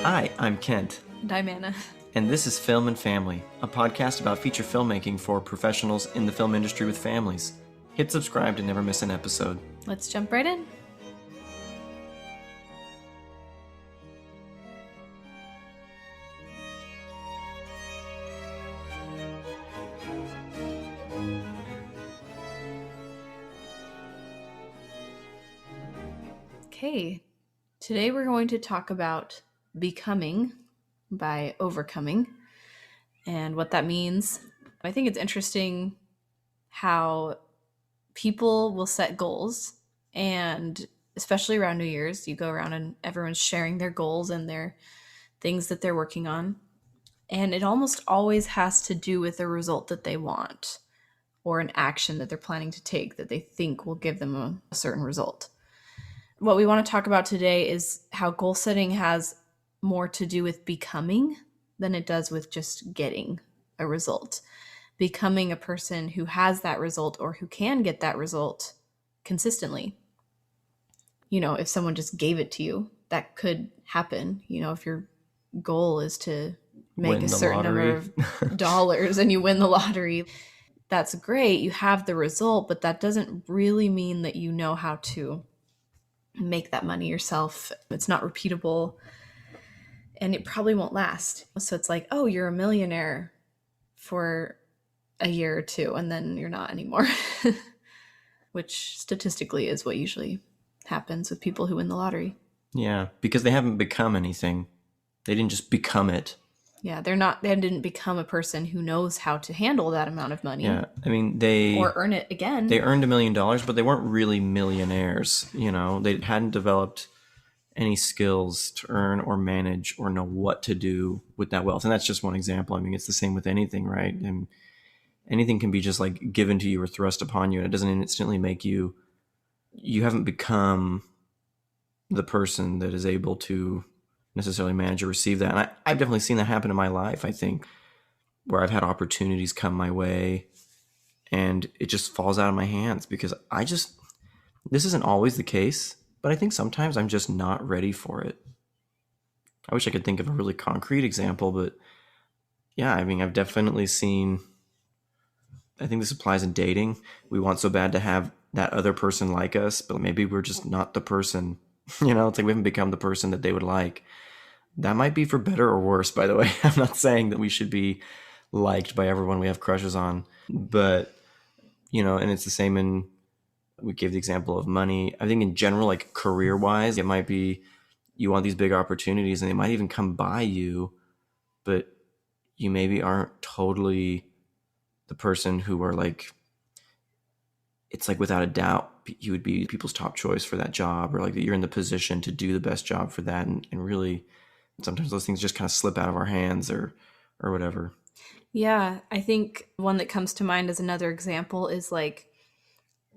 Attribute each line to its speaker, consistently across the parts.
Speaker 1: Hi, I'm Kent.
Speaker 2: And I'm Anna.
Speaker 1: And this is Film and Family, a podcast about feature filmmaking for professionals in the film industry with families. Hit subscribe to never miss an episode.
Speaker 2: Let's jump right in. Okay, today we're going to talk about becoming by overcoming and what that means. I think it's interesting how people will set goals, and especially around New Year's, you go around and everyone's sharing their goals and their things that they're working on. And it almost always has to do with a result that they want or an action that they're planning to take that they think will give them a certain result. What we want to talk about today is how goal setting has more to do with becoming than it does with just getting a result. Becoming a person who has that result or who can get that result consistently. You know, if someone just gave it to you, that could happen. You know, if your goal is to make a certain number of dollars and you win the lottery, that's great. You have the result, but that doesn't really mean that you know how to make that money yourself. It's not repeatable and it probably won't last. So it's like, oh, you're a millionaire for a year or two and then you're not anymore, which statistically is what usually happens with people who win the lottery.
Speaker 1: Yeah, because they haven't become anything. They didn't just become it.
Speaker 2: Yeah, they didn't become a person who knows how to handle that amount of money.
Speaker 1: Yeah, I mean,
Speaker 2: or earn it again.
Speaker 1: They earned $1 million, but they weren't really millionaires. You know, they hadn't developed any skills to earn or manage or know what to do with that wealth. And that's just one example. I mean, it's the same with anything, right? And anything can be just like given to you or thrust upon you, and it doesn't instantly make you haven't become the person that is able to necessarily manage or receive that. And I've definitely seen that happen in my life, I think, where I've had opportunities come my way and it just falls out of my hands because this isn't always the case, but I think sometimes I'm just not ready for it. I wish I could think of a really concrete example, but yeah, I mean, I've definitely seen, I think this applies in dating. We want so bad to have that other person like us, but maybe we're just not the person. You know, it's like we haven't become the person that they would like. That might be for better or worse, by the way. I'm not saying that we should be liked by everyone we have crushes on, but, you know, and it's the same we gave the example of money. I think in general, like career-wise, it might be you want these big opportunities and they might even come by you, but you maybe aren't totally the person who are like, it's like without a doubt, you would be people's top choice for that job, or like that you're in the position to do the best job for that. And really, sometimes those things just kind of slip out of our hands or whatever.
Speaker 2: Yeah, I think one that comes to mind as another example is like,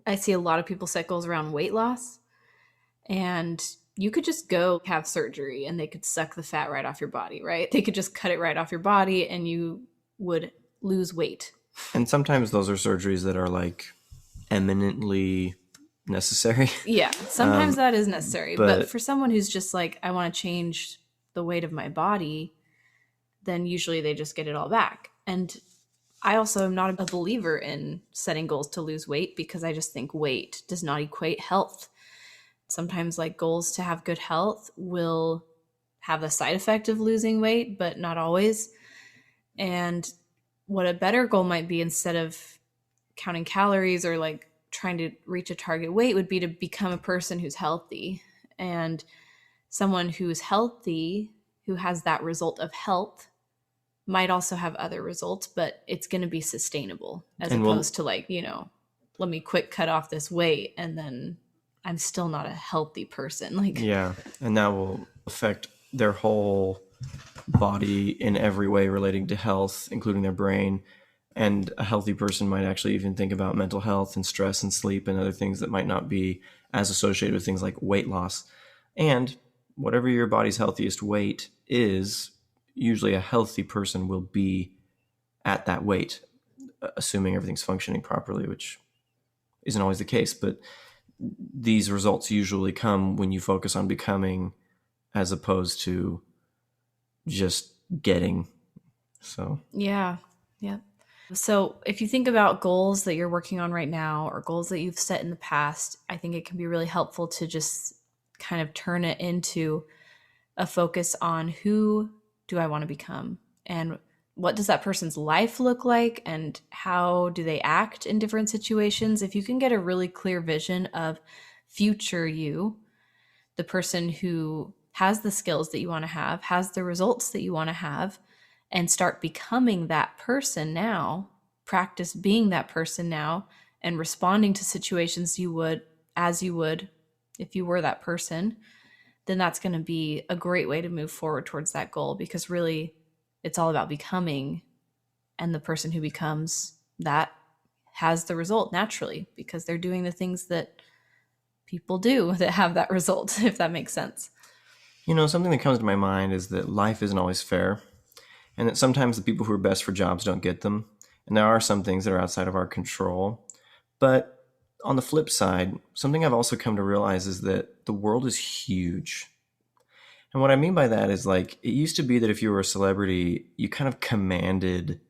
Speaker 2: I see a lot of people set goals around weight loss, and you could just go have surgery and they could suck the fat right off your body, right? They could just cut it right off your body and you would lose weight.
Speaker 1: And sometimes those are surgeries that are like eminently necessary.
Speaker 2: Yeah, sometimes that is necessary. But for someone who's just like, I want to change the weight of my body, then usually they just get it all back. And I also am not a believer in setting goals to lose weight because I just think weight does not equate health. Sometimes like goals to have good health will have the side effect of losing weight, but not always. And what a better goal might be, instead of counting calories or like trying to reach a target weight, would be to become a person who's healthy. And someone who's healthy, who has that result of health, might also have other results, but it's going to be sustainable as opposed to like, you know, let me quick cut off this weight and then I'm still not a healthy person. Like,
Speaker 1: yeah. And that will affect their whole body in every way relating to health, including their brain. And a healthy person might actually even think about mental health and stress and sleep and other things that might not be as associated with things like weight loss. And whatever your body's healthiest weight is, usually a healthy person will be at that weight, assuming everything's functioning properly, which isn't always the case. But these results usually come when you focus on becoming as opposed to just getting. So
Speaker 2: Yeah. Yeah. So if you think about goals that you're working on right now or goals that you've set in the past, I think it can be really helpful to just kind of turn it into a focus on who do I want to become and what does that person's life look like and how do they act in different situations. If you can get a really clear vision of future you, the person who has the skills that you want to have, has the results that you want to have, and start becoming that person now, practice being that person now and responding to situations you would as you would if you were that person, then that's going to be a great way to move forward towards that goal, because really it's all about becoming, and the person who becomes that has the result naturally because they're doing the things that people do that have that result, if that makes sense.
Speaker 1: something that comes to my mind is that life isn't always fair, and that sometimes the people who are best for jobs don't get them. And there are some things that are outside of our control. But on the flip side, something I've also come to realize is that the world is huge. And what I mean by that is, like, it used to be that if you were a celebrity, you kind of commanded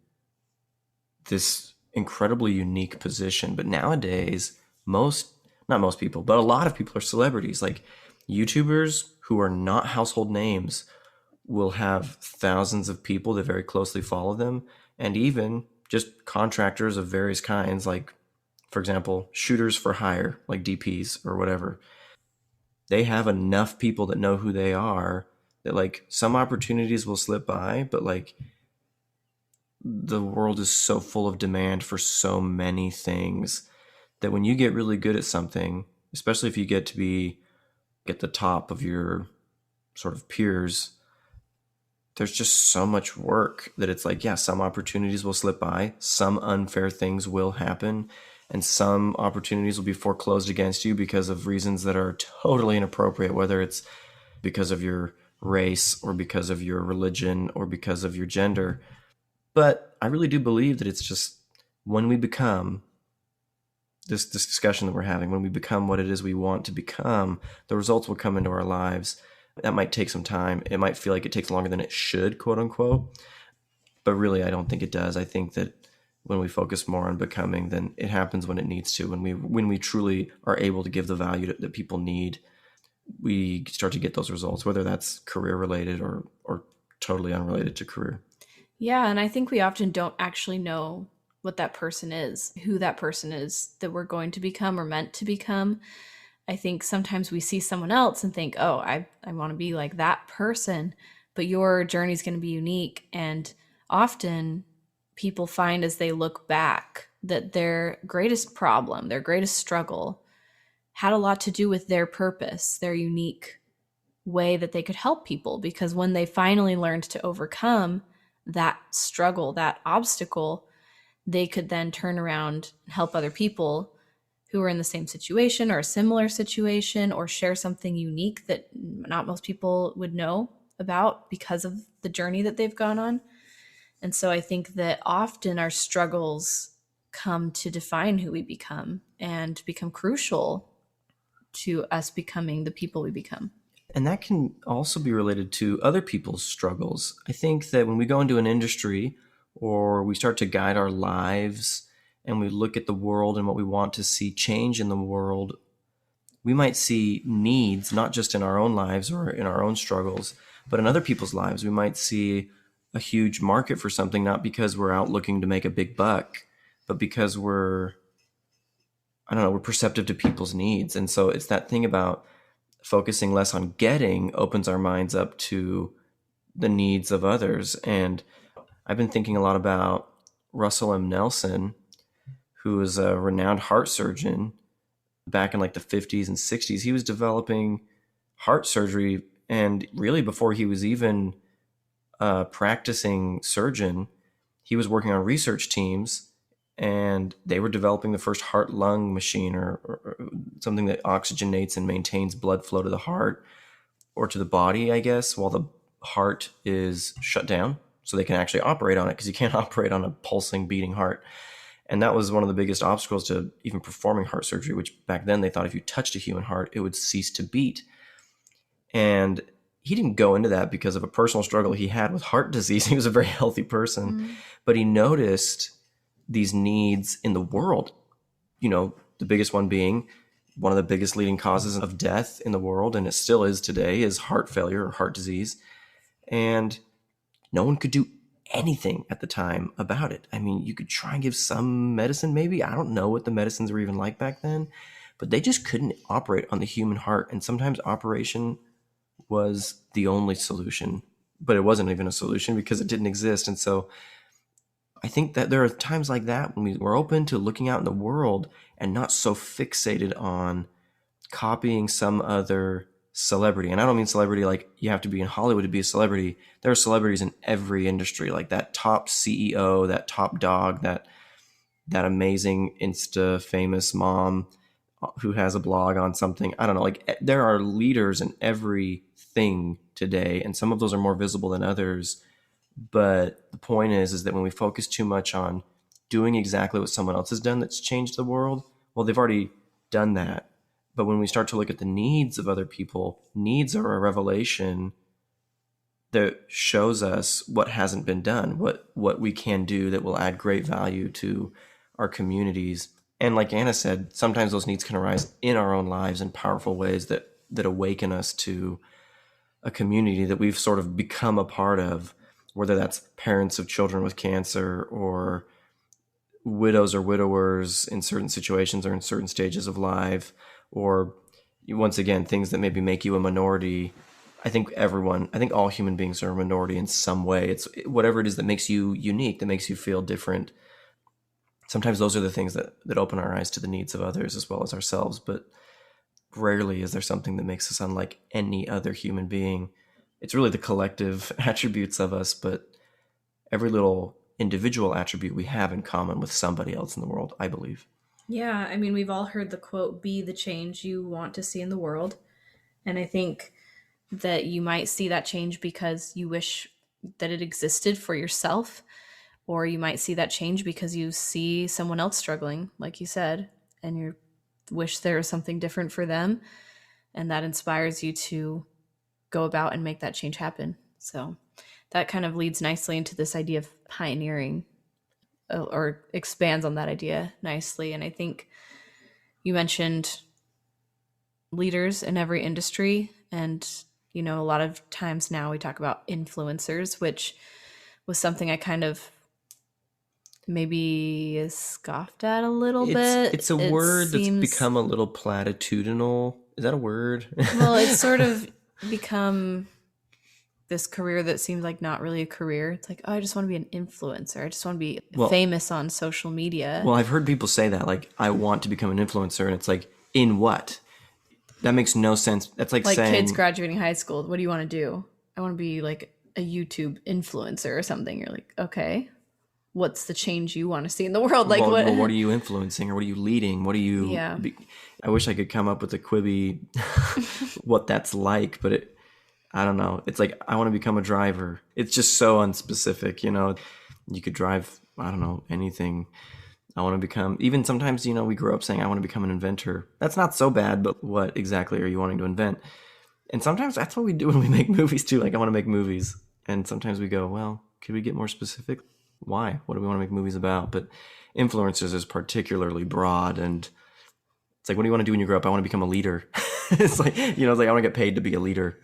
Speaker 1: this incredibly unique position. But nowadays, not most people, but a lot of people are celebrities. Like YouTubers who are not household names will have thousands of people that very closely follow them, and even just contractors of various kinds, like, for example, shooters for hire, like DPs or whatever. They have enough people that know who they are that, like, some opportunities will slip by, but like the world is so full of demand for so many things that when you get really good at something, especially if you get to be at the top of your sort of peers, there's just so much work that it's like, yeah, some opportunities will slip by, some unfair things will happen, and some opportunities will be foreclosed against you because of reasons that are totally inappropriate, whether it's because of your race or because of your religion or because of your gender. But I really do believe that it's just when we become this discussion that we're having, when we become what it is we want to become, the results will come into our lives. That might take some time. It might feel like it takes longer than it should, quote unquote. But really, I don't think it does. I think that when we focus more on becoming, then it happens when it needs to. When we truly are able to give the value that people need, we start to get those results, whether that's career related or totally unrelated to career.
Speaker 2: Yeah, and I think we often don't actually know what that person is, who that person is that we're going to become or meant to become. I think sometimes we see someone else and think, oh, I want to be like that person, but your journey is going to be unique. And often people find as they look back that their greatest problem, their greatest struggle had a lot to do with their purpose, their unique way that they could help people. Because when they finally learned to overcome that struggle, that obstacle, they could then turn around and help other people who are in the same situation or a similar situation, or share something unique that not most people would know about because of the journey that they've gone on. And so I think that often our struggles come to define who we become and become crucial to us becoming the people we become.
Speaker 1: And that can also be related to other people's struggles. I think that when we go into an industry or we start to guide our lives and we look at the world and what we want to see change in the world, we might see needs, not just in our own lives or in our own struggles, but in other people's lives. We might see a huge market for something, not because we're out looking to make a big buck, but because we're perceptive to people's needs. And so it's that thing about focusing less on getting opens our minds up to the needs of others. And I've been thinking a lot about Russell M. Nelson, who is a renowned heart surgeon back in like the 50s and 60s. He was developing heart surgery, and really before he was even a practicing surgeon, he was working on research teams, and they were developing the first heart-lung machine, or something that oxygenates and maintains blood flow to the heart or to the body, I guess, while the heart is shut down, so they can actually operate on it, because you can't operate on a pulsing, beating heart. And that was one of the biggest obstacles to even performing heart surgery, which back then they thought if you touched a human heart, it would cease to beat. And he didn't go into that because of a personal struggle he had with heart disease. He was a very healthy person, but he noticed these needs in the world. The biggest one being one of the biggest leading causes of death in the world, and it still is today, is heart failure or heart disease. And no one could do anything at the time about it. I mean, you could try and give some medicine, maybe. I don't know what the medicines were even like back then, but they just couldn't operate on the human heart. And sometimes operation was the only solution, but it wasn't even a solution because it didn't exist. And so I think that there are times like that when we're open to looking out in the world and not so fixated on copying some other celebrity. And I don't mean celebrity like you have to be in Hollywood to be a celebrity. There are celebrities in every industry, like that top CEO, that top dog, that amazing Insta famous mom who has a blog on something. I don't know, like there are leaders in everything today, and some of those are more visible than others. But the point is that when we focus too much on doing exactly what someone else has done that's changed the world, well, they've already done that. But when we start to look at the needs of other people, needs are a revelation that shows us what hasn't been done, what we can do that will add great value to our communities. And like Anna said, sometimes those needs can arise in our own lives in powerful ways that awaken us to a community that we've sort of become a part of, whether that's parents of children with cancer or widows or widowers in certain situations or in certain stages of life, or once again, things that maybe make you a minority. I think all human beings are a minority in some way. It's whatever it is that makes you unique, that makes you feel different. Sometimes those are the things that open our eyes to the needs of others as well as ourselves, but rarely is there something that makes us unlike any other human being. It's really the collective attributes of us, but every little individual attribute we have in common with somebody else in the world, I believe.
Speaker 2: Yeah, I mean, we've all heard the quote, be the change you want to see in the world. And I think that you might see that change because you wish that it existed for yourself, or you might see that change because you see someone else struggling, like you said, and you wish there was something different for them, and that inspires you to go about and make that change happen. So that kind of leads nicely into this idea of pioneering, or expands on that idea nicely. And I think you mentioned leaders in every industry, and a lot of times now we talk about influencers, which was something I kind of maybe scoffed at a little bit.
Speaker 1: It's a word that's become a little platitudinal. Is that a word?
Speaker 2: Well, it's sort of become this career that seems like not really a career. It's like, oh, I just want to be an influencer. I just want to be famous on social media.
Speaker 1: Well, I've heard people say that, like, I want to become an influencer, and it's like, in what? That makes no sense. That's like saying,
Speaker 2: kids graduating high school, what do you want to do? I want to be like a YouTube influencer or something. You're like, okay, what's the change you want to see in the world? Like, what
Speaker 1: are you influencing, or what are you leading? What are you?
Speaker 2: Yeah.
Speaker 1: I wish I could come up with a Quibi what that's like, but I don't know. It's like, I want to become a driver. It's just so unspecific, You could drive, I don't know, anything. I want to become, even sometimes, we grow up saying, I want to become an inventor. That's not so bad, but what exactly are you wanting to invent? And sometimes that's what we do when we make movies too. Like, I want to make movies. And sometimes we go, well, could we get more specific? Why? What do we want to make movies about? But influencers is particularly broad, and it's like, what do you want to do when you grow up? I want to become a leader. It's like, it's like, I want to get paid to be a leader.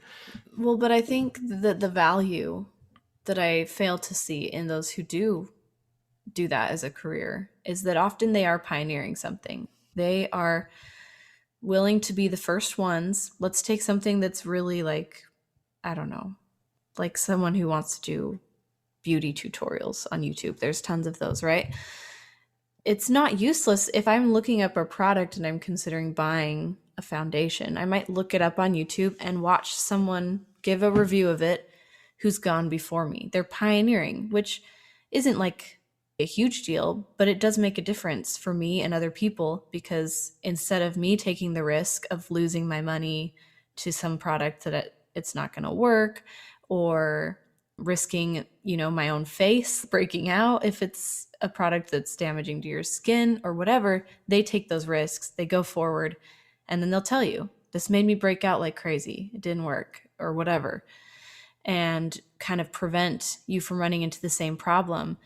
Speaker 2: Well, but I think that the value that I fail to see in those who do that as a career is that often they are pioneering something. They are willing to be the first ones. Let's take something that's really like, I don't know, like someone who wants to do beauty tutorials on YouTube. There's tons of those, right? It's not useless. If I'm looking up a product and I'm considering buying a foundation, I might look it up on YouTube and watch someone give a review of it who's gone before me. They're pioneering, which isn't like a huge deal, but it does make a difference for me and other people, because instead of me taking the risk of losing my money to some product that it's not going to work, or risking, my own face breaking out if it's a product that's damaging to your skin or whatever, they take those risks, they go forward, and then they'll tell you, This made me break out like crazy. It didn't work, or whatever. And kind of prevent you from running into the same problem.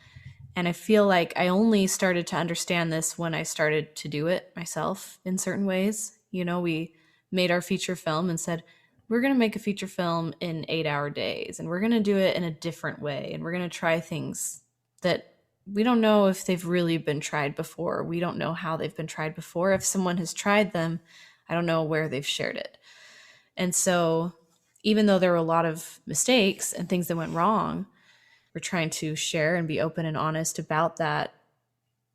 Speaker 2: And I feel like I only started to understand this when I started to do it myself in certain ways. We made our feature film and said, we're going to make a feature film in 8-hour days, and we're going to do it in a different way. And we're going to try things that we don't know if they've really been tried before. We don't know how they've been tried before. If someone has tried them, I don't know where they've shared it. And so even though there were a lot of mistakes and things that went wrong, we're trying to share and be open and honest about that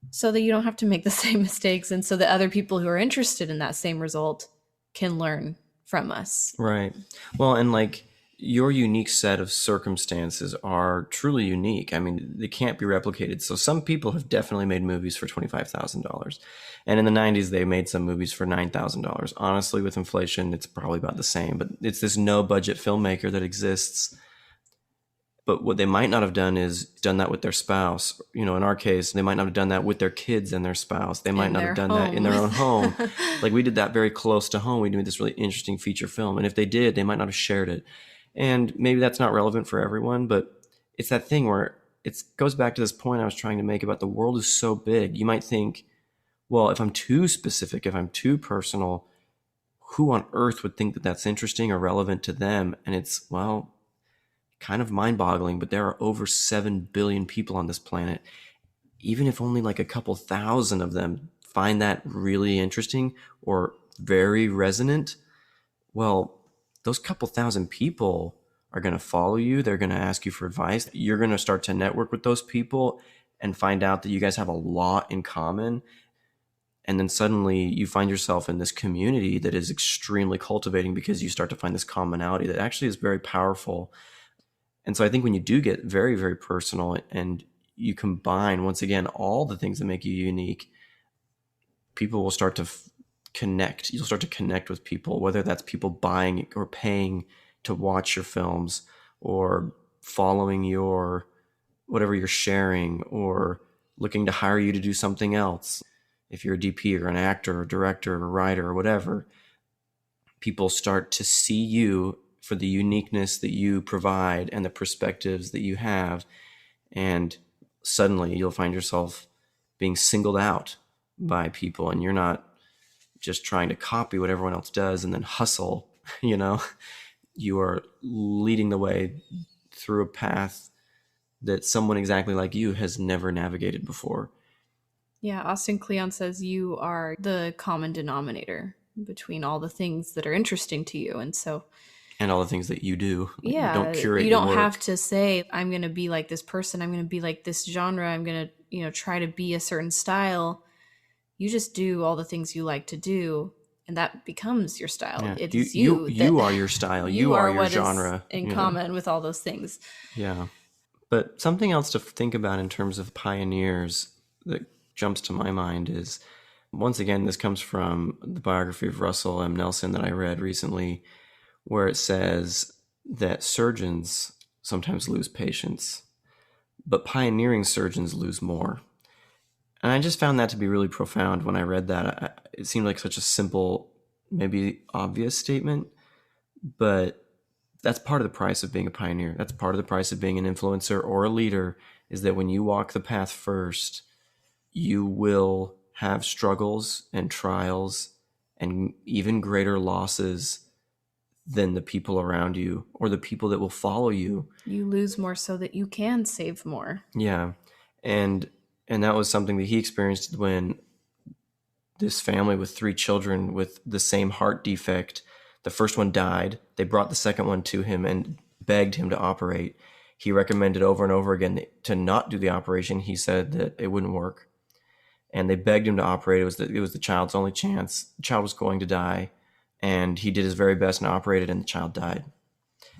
Speaker 2: so that you don't have to make the same mistakes, and so that other people who are interested in that same result can learn from us.
Speaker 1: Right. Well, and like your unique set of circumstances are truly unique. I mean, they can't be replicated. So some people have definitely made movies for $25,000. And in the 90s, they made some movies for $9,000. Honestly, with inflation, it's probably about the same. But it's this no budget filmmaker that exists. But what they might not have done is done that with their spouse. In our case, they might not have done that with their kids and their spouse. They might not have done that in their own home. Like we did that very close to home. We did this really interesting feature film. And if they did, they might not have shared it. And maybe that's not relevant for everyone, but it's that thing where it goes back to this point I was trying to make about the world is so big. You might think, well, if I'm too specific, if I'm too personal, who on earth would think that that's interesting or relevant to them? And it's, well, kind of mind-boggling, but there are over 7 billion people on this planet. Even if only like a couple thousand of them find that really interesting or very resonant, well, those couple thousand people are going to follow you. They're going to ask you for advice. You're going to start to network with those people and find out that you guys have a lot in common. And then suddenly you find yourself in this community that is extremely cultivating because you start to find this commonality that actually is very powerful. And so I think when you do get very, very personal and you combine, once again, all the things that make you unique, people will start to connect. You'll start to connect with people, whether that's people buying or paying to watch your films or following your whatever you're sharing or looking to hire you to do something else. If you're a DP or an actor or director or writer or whatever, people start to see you for the uniqueness that you provide and the perspectives that you have. And suddenly you'll find yourself being singled out by people, and you're not just trying to copy what everyone else does and then hustle. You are leading the way through a path that someone exactly like you has never navigated before.
Speaker 2: Yeah, Austin Kleon says you are the common denominator between all the things that are interesting to you.
Speaker 1: And all the things that you do.
Speaker 2: Yeah,
Speaker 1: you don't curate
Speaker 2: you don't
Speaker 1: your work.
Speaker 2: have to say, I'm going to be like this person, I'm going to be like this genre, I'm going to try to be a certain style. You just do all the things you like to do, and that becomes your style.
Speaker 1: Yeah.
Speaker 2: It's
Speaker 1: you are your style. You are your
Speaker 2: what
Speaker 1: genre.
Speaker 2: is in common with all those things.
Speaker 1: Yeah. But something else to think about in terms of pioneers that jumps to my mind is, once again, this comes from the biography of Russell M. Nelson that I read recently, where it says that surgeons sometimes lose patience, but pioneering surgeons lose more. And I just found that to be really profound when I read that. It seemed like such a simple, maybe obvious statement, but that's part of the price of being a pioneer. That's part of the price of being an influencer or a leader, is that when you walk the path first, you will have struggles and trials and even greater losses than the people around you or the people that will follow you.
Speaker 2: You lose more so that you can save more.
Speaker 1: Yeah. And that was something that he experienced when this family with 3 children with the same heart defect, the first one died. They brought the second one to him and begged him to operate. He recommended over and over again to not do the operation. He said that it wouldn't work. And they begged him to operate. It was the child's only chance. The child was going to die. And he did his very best and operated, and the child died.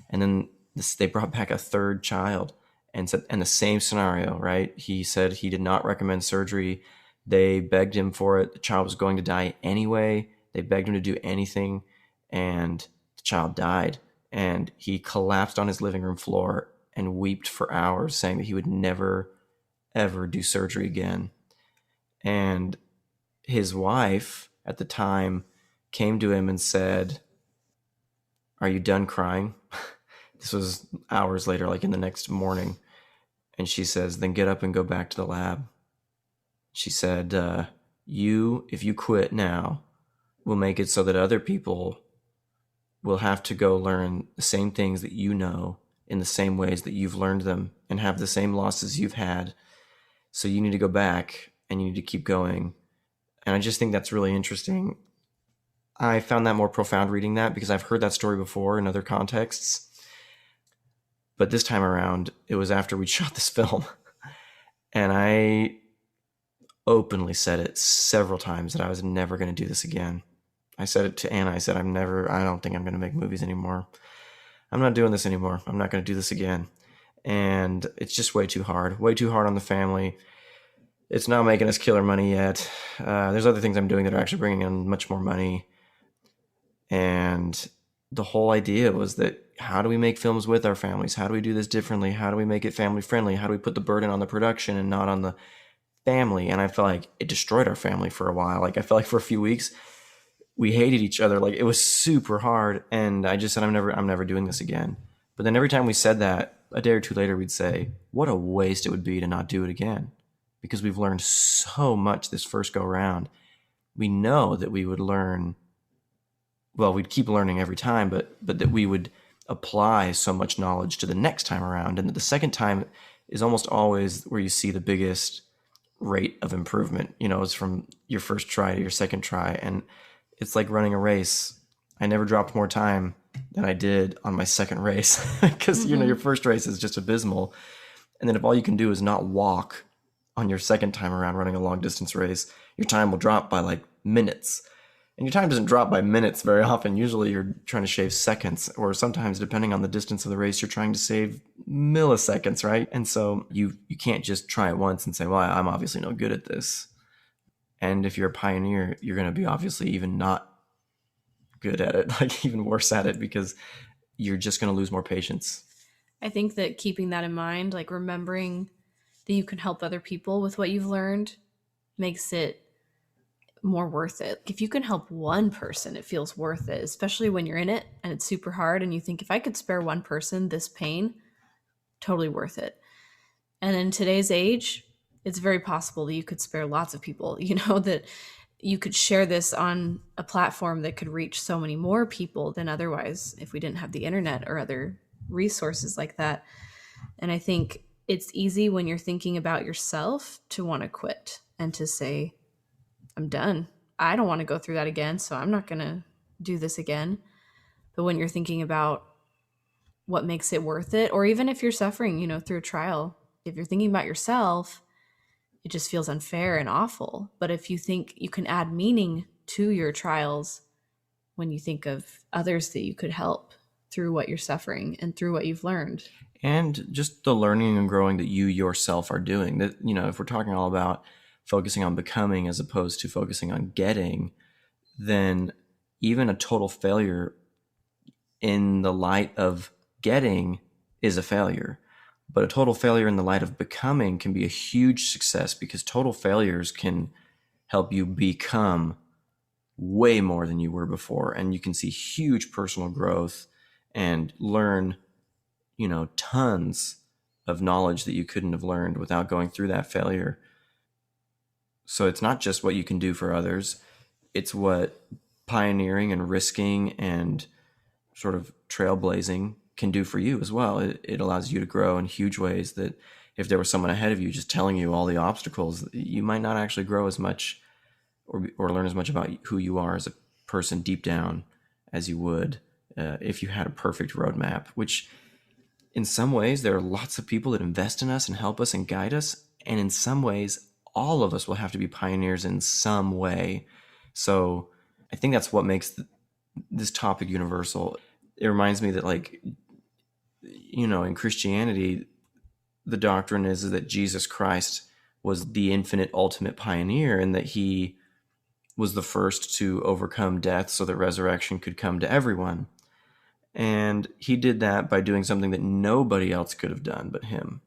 Speaker 1: And then they brought back a third child and said, and the same scenario, right? He said he did not recommend surgery. They begged him for it. The child was going to die anyway. They begged him to do anything, and the child died. And he collapsed on his living room floor and wept for hours, saying that he would never, ever do surgery again. And his wife at the time came to him and said, "Are you done crying?" This was hours later, like in the next morning. And she says, "Then get up and go back to the lab." She said, if you quit now, will make it so that other people will have to go learn the same things that you know in the same ways that you've learned them and have the same losses you've had. So you need to go back and you need to keep going. And I just think that's really interesting. I found that more profound reading that because I've heard that story before in other contexts. But this time around, it was after we'd shot this film. And I openly said it several times that I was never going to do this again. I said it to Anna. I said, I don't think I'm going to make movies anymore. I'm not doing this anymore. I'm not going to do this again. And it's just way too hard on the family. It's not making us killer money yet. There's other things I'm doing that are actually bringing in much more money. And the whole idea was that how do we make films with our families? How do we do this differently? How do we make it family friendly? How do we put the burden on the production and not on the family? And I felt like it destroyed our family for a while. Like I felt like for a few weeks we hated each other. Like it was super hard. And I just said, I'm never doing this again. But then every time we said that, a day or two later, we'd say, what a waste it would be to not do it again. Because we've learned so much this first go round. We know that we would learn, well, we'd keep learning every time, but that we would apply so much knowledge to the next time around. And that the second time is almost always where you see the biggest rate of improvement. It's from your first try to your second try. And it's like running a race. I never dropped more time than I did on my second race because, your first race is just abysmal. And then if all you can do is not walk on your second time around running a long distance race, your time will drop by like minutes. And your time doesn't drop by minutes very often. Usually you're trying to shave seconds, or sometimes depending on the distance of the race, you're trying to save milliseconds, right? And so you can't just try it once and say, well, I'm obviously no good at this. And if you're a pioneer, you're going to be obviously even not good at it, like even worse at it, because you're just going to lose more patience.
Speaker 2: I think that keeping that in mind, like remembering that you can help other people with what you've learned, makes it more worth it. If you can help one person, it feels worth it, especially when you're in it and it's super hard and you think, if I could spare one person this pain, totally worth it. And in today's age, it's very possible that you could spare lots of people, that you could share this on a platform that could reach so many more people than otherwise if we didn't have the internet or other resources like that. And I think it's easy when you're thinking about yourself to want to quit and to say, I'm done. I don't want to go through that again, so I'm not going to do this again. But when you're thinking about what makes it worth it, or even if you're suffering, through a trial, if you're thinking about yourself, it just feels unfair and awful. But if you think you can add meaning to your trials when you think of others that you could help through what you're suffering and through what you've learned.
Speaker 1: And just the learning and growing that you yourself are doing. That, if we're talking all about focusing on becoming as opposed to focusing on getting, then even a total failure in the light of getting is a failure. But a total failure in the light of becoming can be a huge success, because total failures can help you become way more than you were before. And you can see huge personal growth and learn, tons of knowledge that you couldn't have learned without going through that failure. So it's not just what you can do for others. It's what pioneering and risking and sort of trailblazing can do for you as well. It allows you to grow in huge ways that if there was someone ahead of you just telling you all the obstacles, you might not actually grow as much or learn as much about who you are as a person deep down as you would if you had a perfect roadmap, which in some ways there are lots of people that invest in us and help us and guide us. And in some ways, all of us will have to be pioneers in some way. So I think that's what makes this topic universal. It reminds me that, like, in Christianity, the doctrine is that Jesus Christ was the infinite ultimate pioneer, and that he was the first to overcome death so that resurrection could come to everyone. And he did that by doing something that nobody else could have done but him,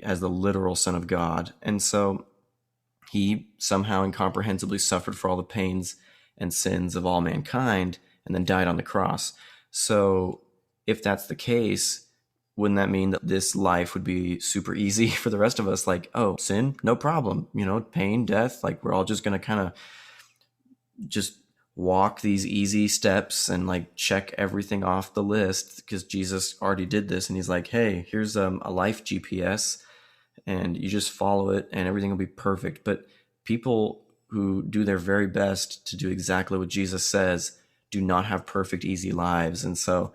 Speaker 1: as the literal Son of God. And so he somehow incomprehensibly suffered for all the pains and sins of all mankind and then died on the cross. So if that's the case, wouldn't that mean that this life would be super easy for the rest of us? Like, oh, sin, no problem. Pain, death, like we're all just going to kind of just walk these easy steps and like check everything off the list because Jesus already did this. And he's like, hey, here's a life GPS and you just follow it and everything will be perfect. But people who do their very best to do exactly what Jesus says do not have perfect, easy lives. And so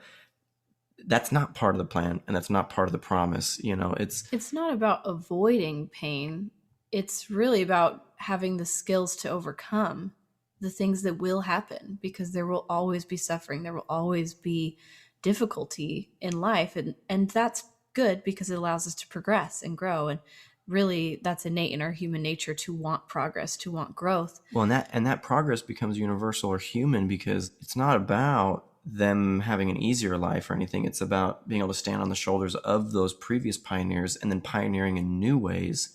Speaker 1: that's not part of the plan and that's not part of the promise.
Speaker 2: It's not about avoiding pain. It's really about having the skills to overcome the things that will happen, because there will always be suffering. There will always be difficulty in life. And that's good because it allows us to progress and grow. And really, that's innate in our human nature to want progress, to want growth.
Speaker 1: Well, and that progress becomes universal or human because it's not about them having an easier life or anything. It's about being able to stand on the shoulders of those previous pioneers and then pioneering in new ways.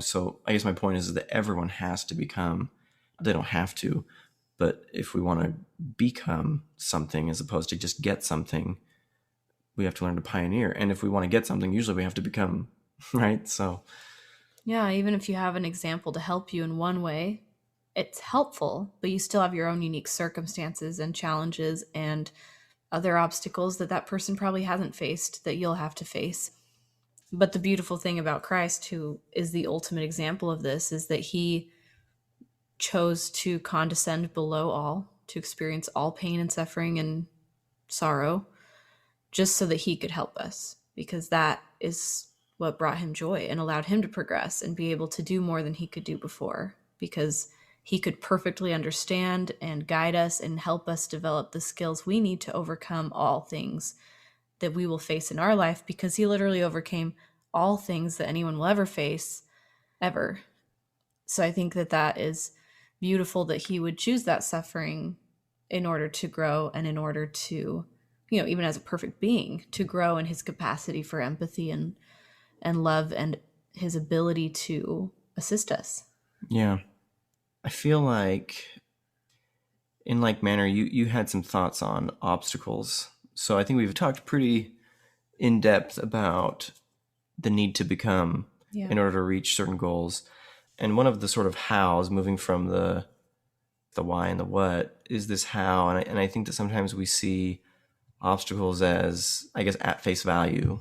Speaker 1: So I guess my point is that everyone has to become, they don't have to, but if we want to become something as opposed to just get something, we have to learn to pioneer. And if we want to get something, usually we have to become, right? So
Speaker 2: yeah, even if you have an example to help you in one way, it's helpful, but you still have your own unique circumstances and challenges and other obstacles that person probably hasn't faced that you'll have to face. But the beautiful thing about Christ, who is the ultimate example of this, is that he chose to condescend below all, to experience all pain and suffering and sorrow, just so that he could help us, because that is what brought him joy and allowed him to progress and be able to do more than he could do before, because he could perfectly understand and guide us and help us develop the skills we need to overcome all things that we will face in our life, because he literally overcame all things that anyone will ever face, ever. So I think that is beautiful, that he would choose that suffering in order to grow and in order to, even as a perfect being, to grow in his capacity for empathy and love and his ability to assist us.
Speaker 1: Yeah. I feel like in like manner, you had some thoughts on obstacles. So I think we've talked pretty in depth about the need to become in order to reach certain goals. And one of the sort of hows, moving from the why and the what, is this how. And I think that sometimes we see obstacles as, I guess, at face value,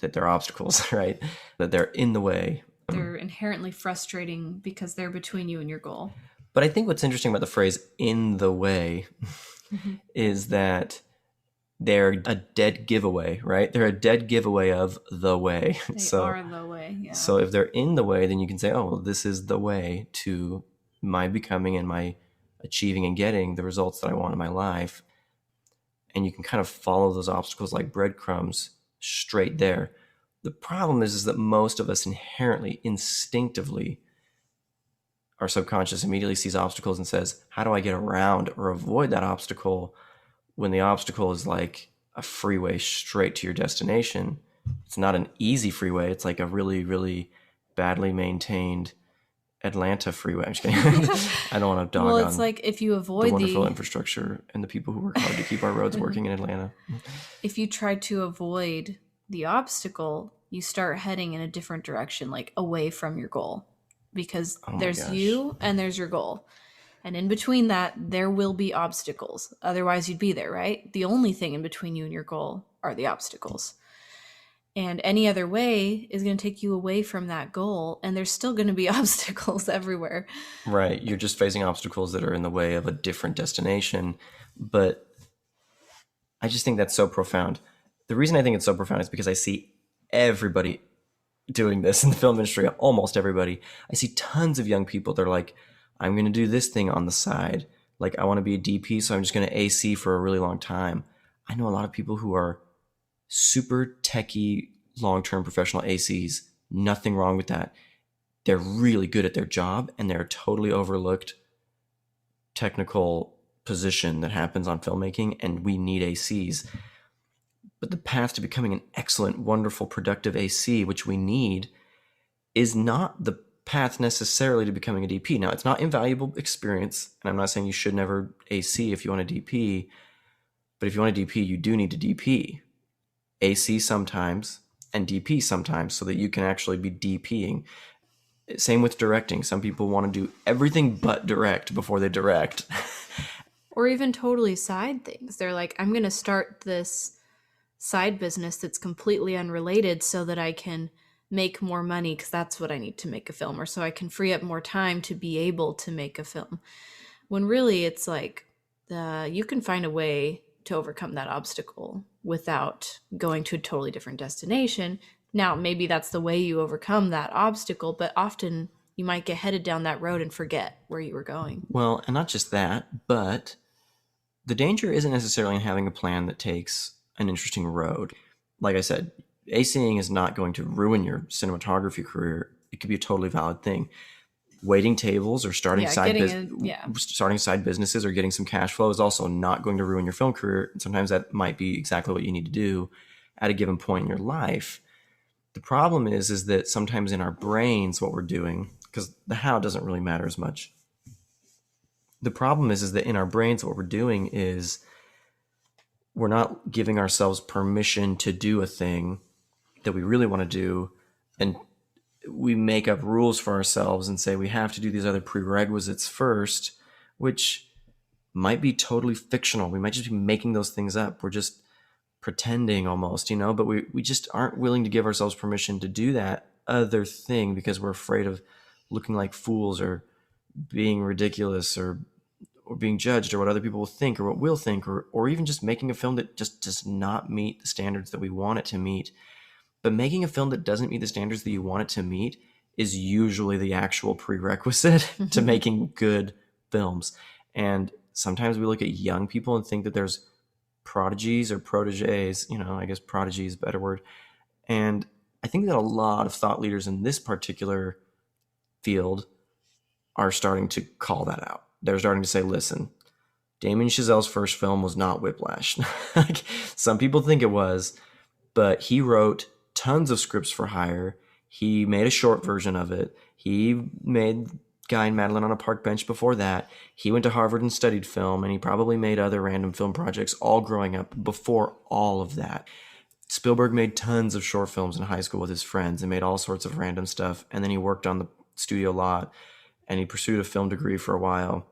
Speaker 1: that they're obstacles, right? That they're in the way.
Speaker 2: They're inherently frustrating because they're between you and your goal.
Speaker 1: But I think what's interesting about the phrase "in the way" is that they're a dead giveaway, right? They're a dead giveaway of the way.
Speaker 2: They are the way, yeah.
Speaker 1: So if they're in the way, then you can say, oh, well, this is the way to my becoming and my achieving and getting the results that I want in my life. And you can kind of follow those obstacles like breadcrumbs straight there. The problem is that most of us inherently, instinctively, our subconscious immediately sees obstacles and says, how do I get around or avoid that obstacle, when the obstacle is like a freeway straight to your destination? It's not an easy freeway. It's like a really, really badly maintained Atlanta freeway. I'm just kidding. I don't want to dog on.
Speaker 2: Well, it's like if you avoid
Speaker 1: the wonderful infrastructure and the people who work hard to keep our roads working in Atlanta.
Speaker 2: If you try to avoid the obstacle, you start heading in a different direction, like away from your goal, because there's you and there's your goal. And in between that, there will be obstacles. Otherwise, you'd be there, right? The only thing in between you and your goal are the obstacles. And any other way is going to take you away from that goal. And there's still going to be obstacles everywhere.
Speaker 1: Right. You're just facing obstacles that are in the way of a different destination. But I just think that's so profound. The reason I think it's so profound is because I see everybody doing this in the film industry, almost everybody. I see tons of young people. They're like, I'm going to do this thing on the side. Like, I want to be a DP, so I'm just going to AC for a really long time. I know a lot of people who are super techie, long-term professional ACs. Nothing wrong with that. They're really good at their job, and they're a totally overlooked technical position that happens on filmmaking, and we need ACs. But the path to becoming an excellent, wonderful, productive AC, which we need, is not the path necessarily to becoming a DP. Now, it's not invaluable experience, and I'm not saying you should never AC if you want a DP, But if you want to DP, you do need to DP. AC sometimes and DP sometimes so that you can actually be DPing. Same with directing. Some people want to do everything but direct before they direct.
Speaker 2: Or even totally side things. They're like, I'm going to start this side business that's completely unrelated so that I can make more money because that's what I need to make a film, or so I can free up more time to be able to make a film. When really it's like you can find a way to overcome that obstacle without going to a totally different destination. Now, maybe that's the way you overcome that obstacle, but often you might get headed down that road and forget where you were going.
Speaker 1: Well, and not just that, but the danger isn't necessarily in having a plan that takes an interesting road. Like I said, ACing is not going to ruin your cinematography career. It could be a totally valid thing. Waiting tables or starting starting side businesses or getting some cash flow is also not going to ruin your film career. And sometimes that might be exactly what you need to do at a given point in your life. The problem is that sometimes in our brains, what we're doing, because the how doesn't really matter as much. The problem is that in our brains, what we're doing is we're not giving ourselves permission to do a thing that we really want to do, and we make up rules for ourselves and say we have to do these other prerequisites first, which might be totally fictional. We might just be making those things up. We're just pretending almost, but we just aren't willing to give ourselves permission to do that other thing because we're afraid of looking like fools or being ridiculous or being judged or what other people will think or what we'll think or even just making a film that just does not meet the standards that we want it to meet. But making a film that doesn't meet the standards that you want it to meet is usually the actual prerequisite to making good films. And sometimes we look at young people and think that there's prodigies or proteges, I guess prodigy is a better word. And I think that a lot of thought leaders in this particular field are starting to call that out. They're starting to say, listen, Damien Chazelle's first film was not Whiplash. Some people think it was, but he wrote tons of scripts for hire. He made a short version of it. He made Guy and Madeline on a Park Bench before that. He went to Harvard and studied film, and he probably made other random film projects all growing up before all of that. Spielberg made tons of short films in high school with his friends and made all sorts of random stuff. And then he worked on the studio lot and he pursued a film degree for a while.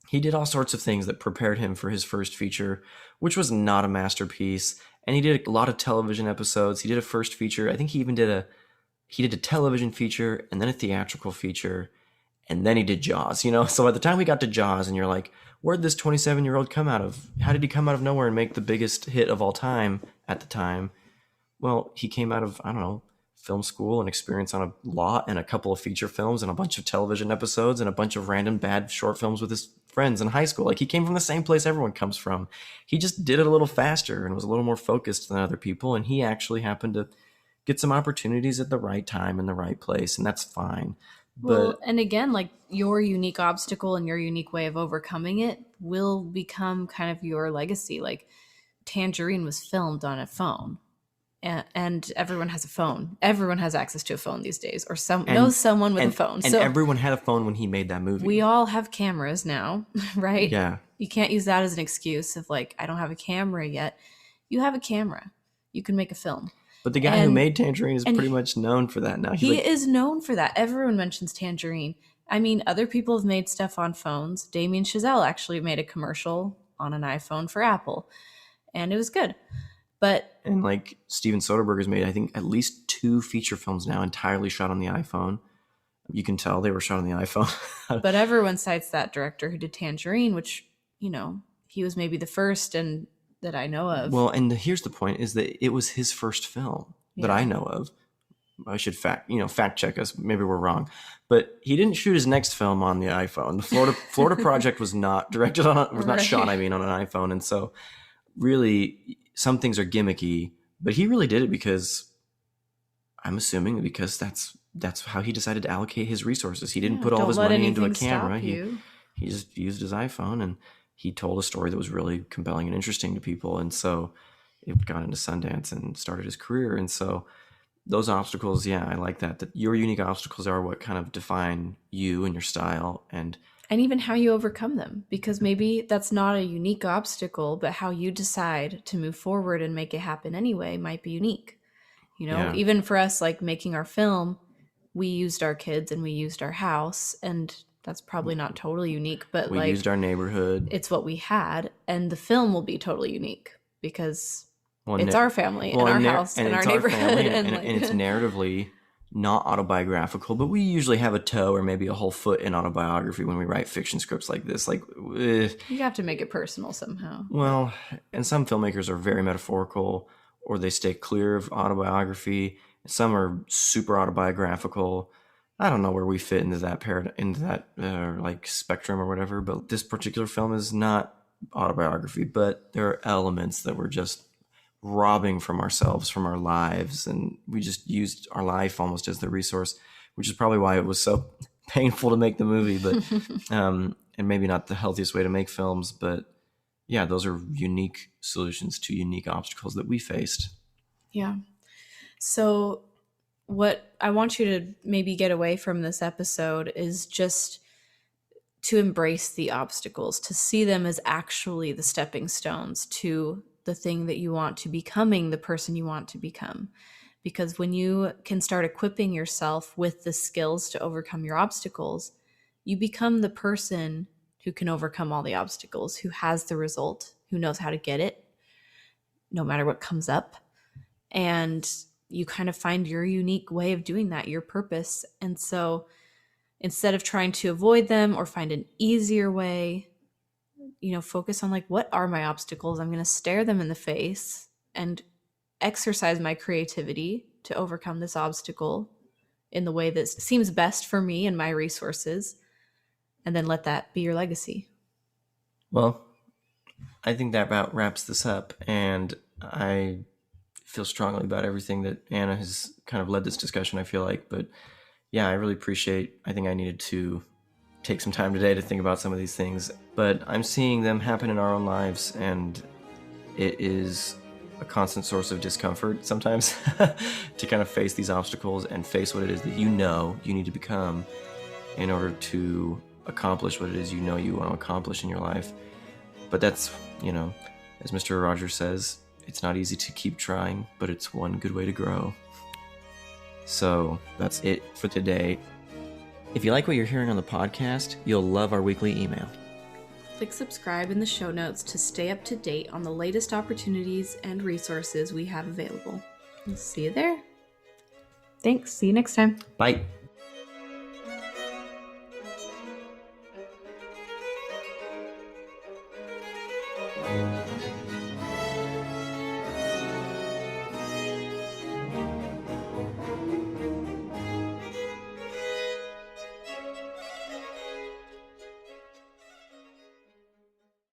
Speaker 1: He did all sorts of things that prepared him for his first feature, which was not a masterpiece. And he did a lot of television episodes. He did a first feature. I think he even did a television feature and then a theatrical feature. And then he did Jaws, So by the time we got to Jaws and you're like, where'd this 27-year-old come out of? How did he come out of nowhere and make the biggest hit of all time at the time? Well, he came out of, film school and experience on a lot and a couple of feature films and a bunch of television episodes and a bunch of random bad short films with his friends in high school. Like, he came from the same place everyone comes from. He just did it a little faster and was a little more focused than other people. And he actually happened to get some opportunities at the right time in the right place. And that's fine.
Speaker 2: Well, and again, like, your unique obstacle and your unique way of overcoming it will become kind of your legacy. Like, Tangerine was filmed on a phone. And everyone has a phone. Everyone has access to a phone these days, or knows someone with a phone.
Speaker 1: And everyone had a phone when he made that movie.
Speaker 2: We all have cameras now, right?
Speaker 1: Yeah.
Speaker 2: You can't use that as an excuse of like, I don't have a camera yet. You have a camera. You can make a film.
Speaker 1: But the guy who made Tangerine is pretty much known for that now.
Speaker 2: He is known for that. Everyone mentions Tangerine. I mean, other people have made stuff on phones. Damien Chazelle actually made a commercial on an iPhone for Apple, and it was good. And
Speaker 1: like Steven Soderbergh has made, I think, at least 2 feature films now entirely shot on the iPhone. You can tell they were shot on the iPhone.
Speaker 2: But everyone cites that director who did Tangerine, which, he was maybe the first and that I know of.
Speaker 1: Well, and here's the point, is that it was his first film that I know of. I should fact check us. Maybe we're wrong. But he didn't shoot his next film on the iPhone. The Florida Project was not directed on, not shot, on an iPhone. And so really, some things are gimmicky, but he really did it because I'm assuming because that's how he decided to allocate his resources. He didn't put all of his money into a camera. He just used his iPhone and he told a story that was really compelling and interesting to people. And so it got into Sundance and started his career. And so those obstacles, I like that your unique obstacles are what kind of define you and your style. And
Speaker 2: and even how you overcome them, because maybe that's not a unique obstacle, but how you decide to move forward and make it happen anyway might be unique.
Speaker 1: Yeah.
Speaker 2: Even for us, like making our film, we used our kids and we used our house, and that's probably not totally unique, but
Speaker 1: We used our neighborhood.
Speaker 2: it's what we had, and the film will be totally unique because
Speaker 1: Well,
Speaker 2: it's our family and our house and our
Speaker 1: it's
Speaker 2: neighborhood,
Speaker 1: family,
Speaker 2: and
Speaker 1: it's narratively not autobiographical, but we usually have a toe or maybe a whole foot in autobiography when we write fiction scripts like this.
Speaker 2: you have to make it personal somehow.
Speaker 1: Well, and some filmmakers are very metaphorical, or they stay clear of autobiography. Some are super autobiographical. I don't know where we fit into that like spectrum or whatever. But this particular film is not autobiography, but there are elements that we're just robbing from ourselves, from our lives, and we just used our life almost as the resource, which is probably why it was so painful to make the movie. But and maybe not the healthiest way to make films, but yeah, those are unique solutions to unique obstacles that we faced.
Speaker 2: Yeah. So what I want you to maybe get away from this episode is just to embrace the obstacles, to see them as actually the stepping stones to the thing that you want, to becoming the person you want to become. Because when you can start equipping yourself with the skills to overcome your obstacles, you become the person who can overcome all the obstacles, who has the result, who knows how to get it, no matter what comes up. And you kind of find your unique way of doing that, your purpose. And so instead of trying to avoid them or find an easier way, focus on what are my obstacles? I'm going to stare them in the face and exercise my creativity to overcome this obstacle in the way that seems best for me and my resources, and then let that be your legacy.
Speaker 1: Well, I think that about wraps this up, and I feel strongly about everything that Anna has kind of led this discussion, I feel like. But yeah, I really I think I needed to take some time today to think about some of these things, but I'm seeing them happen in our own lives, and it is a constant source of discomfort sometimes to kind of face these obstacles and face what it is that you need to become in order to accomplish what it is you want to accomplish in your life. But that's, as Mr. Rogers says, it's not easy to keep trying, but it's one good way to grow. So that's it for today. If you like what you're hearing on the podcast, you'll love our weekly email.
Speaker 2: Click subscribe in the show notes to stay up to date on the latest opportunities and resources we have available. We'll see you there. Thanks. See you next time.
Speaker 1: Bye.